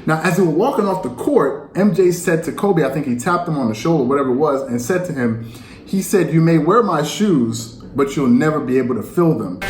Now, as they were walking off the court, MJ said to Kobe, I think he tapped him on the shoulder, whatever it was, and said to him, he said, "You may wear my shoes, but you'll never be able to fill them."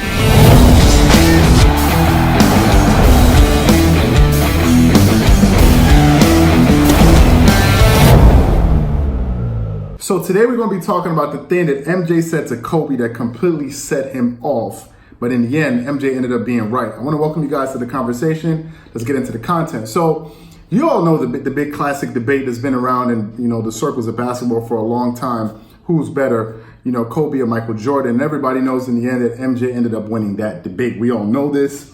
So today we're going to be talking about the thing that MJ said to Kobe that completely set him off. But in the end, MJ ended up being right. I want to welcome you guys to the conversation. Let's get into the content. So you all know the big classic debate that's been around in the circles of basketball for a long time. Who's better, Kobe or Michael Jordan? And everybody knows in the end that MJ ended up winning that debate. We all know this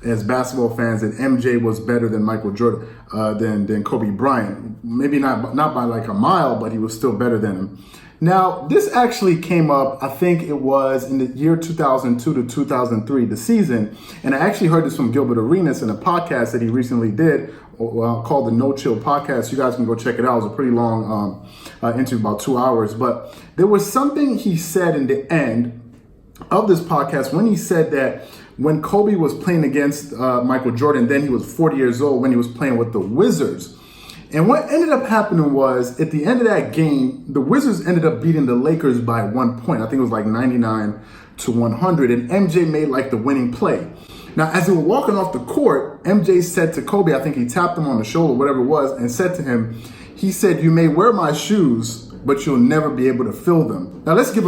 as basketball fans, that MJ was better than Michael Jordan, than Kobe Bryant. Maybe not by like a mile, but he was still better than him. Now, this actually came up, I think it was in the year 2002 to 2003, the season. And I actually heard this from Gilbert Arenas in a podcast that he recently did called the No Chill Podcast. You guys can go check it out. It was a pretty long interview, about 2 hours. But there was something he said in the end of this podcast when he said that when Kobe was playing against Michael Jordan, then he was 40 years old when he was playing with the Wizards. And what ended up happening was, at the end of that game, the Wizards ended up beating the Lakers by 1 point. I think it was like 99 to 100. And MJ made like the winning play. Now, as they were walking off the court, MJ said to Kobe, I think he tapped him on the shoulder, whatever it was, and said to him, he said, "You may wear my shoes, but you'll never be able to fill them." Now, let's give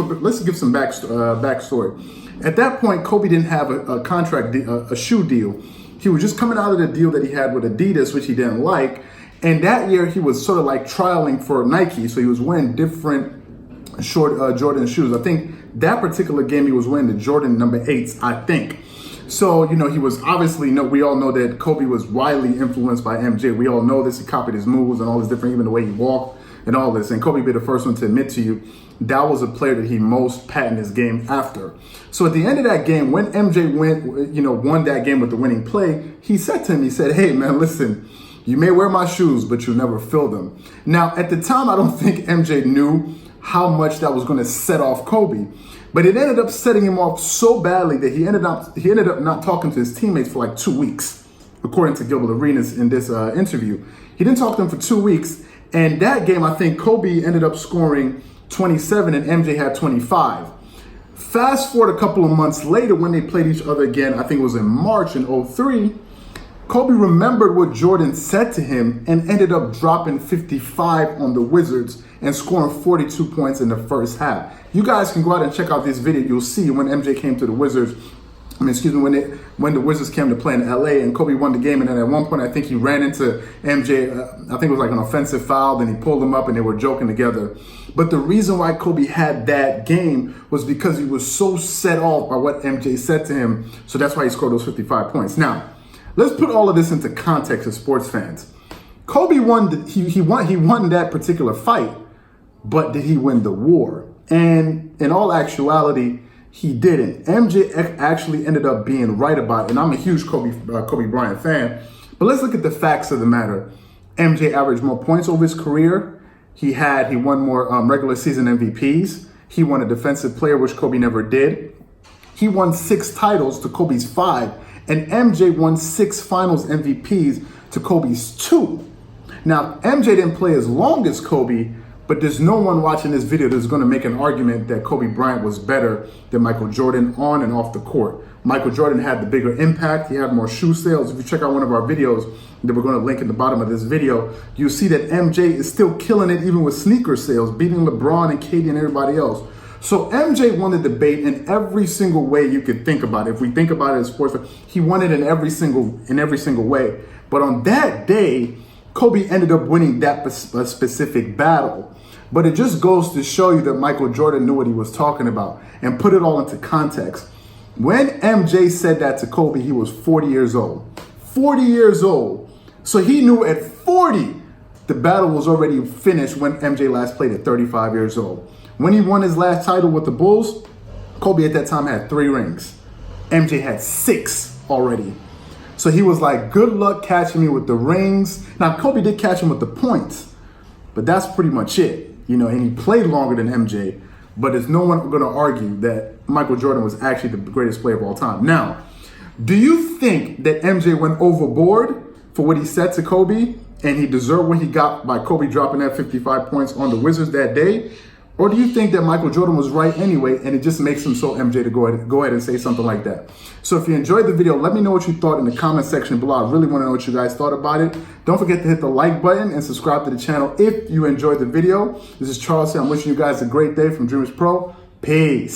some backstory. At that point, Kobe didn't have a contract, a shoe deal. He was just coming out of the deal that he had with Adidas, which he didn't like. And that year, he was sort of like trialing for Nike. So he was wearing different short Jordan shoes. I think that particular game, he was wearing the Jordan number 8s, I think. So, he was obviously, we all know that Kobe was widely influenced by MJ. We all know this. He copied his moves and all this different, even the way he walked and all this. And Kobe be the first one to admit to you, that was a player that he most patented his game after. So at the end of that game, when MJ won that game with the winning play, he said to him, he said, "Hey, man, listen, you may wear my shoes, but you'll never fill them." Now, at the time, I don't think MJ knew how much that was going to set off Kobe, but it ended up setting him off so badly that he ended up not talking to his teammates for like 2 weeks, according to Gilbert Arenas in this interview. He didn't talk to them for 2 weeks, and that game, I think Kobe ended up scoring 27 and MJ had 25. Fast forward a couple of months later when they played each other again, I think it was in March in 2003, Kobe remembered what Jordan said to him and ended up dropping 55 on the Wizards and scoring 42 points in the first half. You guys can go out and check out this video. You'll see when MJ came to the Wizards. When the Wizards came to play in LA and Kobe won the game. And then at one point, I think he ran into MJ. I think it was like an offensive foul. Then he pulled him up and they were joking together. But the reason why Kobe had that game was because he was so set off by what MJ said to him. So that's why he scored those 55 points. Now, let's put all of this into context as sports fans. Kobe won. He won that particular fight, but did he win the war? And in all actuality, he didn't. MJ actually ended up being right about it. And I'm a huge Kobe Bryant fan. But let's look at the facts of the matter. MJ averaged more points over his career. He won more regular season MVPs. He won a defensive player, which Kobe never did. He won 6 titles to Kobe's 5. And MJ won 6 finals MVPs to Kobe's 2. Now, MJ didn't play as long as Kobe, but there's no one watching this video that's going to make an argument that Kobe Bryant was better than Michael Jordan on and off the court. Michael Jordan had the bigger impact. He had more shoe sales. If you check out one of our videos that we're going to link in the bottom of this video, you'll see that MJ is still killing it even with sneaker sales, beating LeBron and KD and everybody else. So MJ won the debate in every single way you could think about it. If we think about it as sports, he won it in every single way. But on that day, Kobe ended up winning that specific battle. But it just goes to show you that Michael Jordan knew what he was talking about. And put it all into context. When MJ said that to Kobe, he was 40 years old. 40 years old. So he knew at 40, the battle was already finished when MJ last played at 35 years old. When he won his last title with the Bulls, Kobe at that time had 3 rings. MJ had 6 already. So he was like, good luck catching me with the rings. Now, Kobe did catch him with the points, but that's pretty much it. And he played longer than MJ, but there's no one going to argue that Michael Jordan was actually the greatest player of all time. Now, do you think that MJ went overboard for what he said to Kobe, and he deserved what he got by Kobe dropping that 55 points on the Wizards that day? Or do you think that Michael Jordan was right anyway, and it just makes him so MJ to go ahead and say something like that? So if you enjoyed the video, let me know what you thought in the comment section below. I really want to know what you guys thought about it. Don't forget to hit the like button and subscribe to the channel if you enjoyed the video. This is Charles here. I'm wishing you guys a great day from Dreamers Pro. Peace.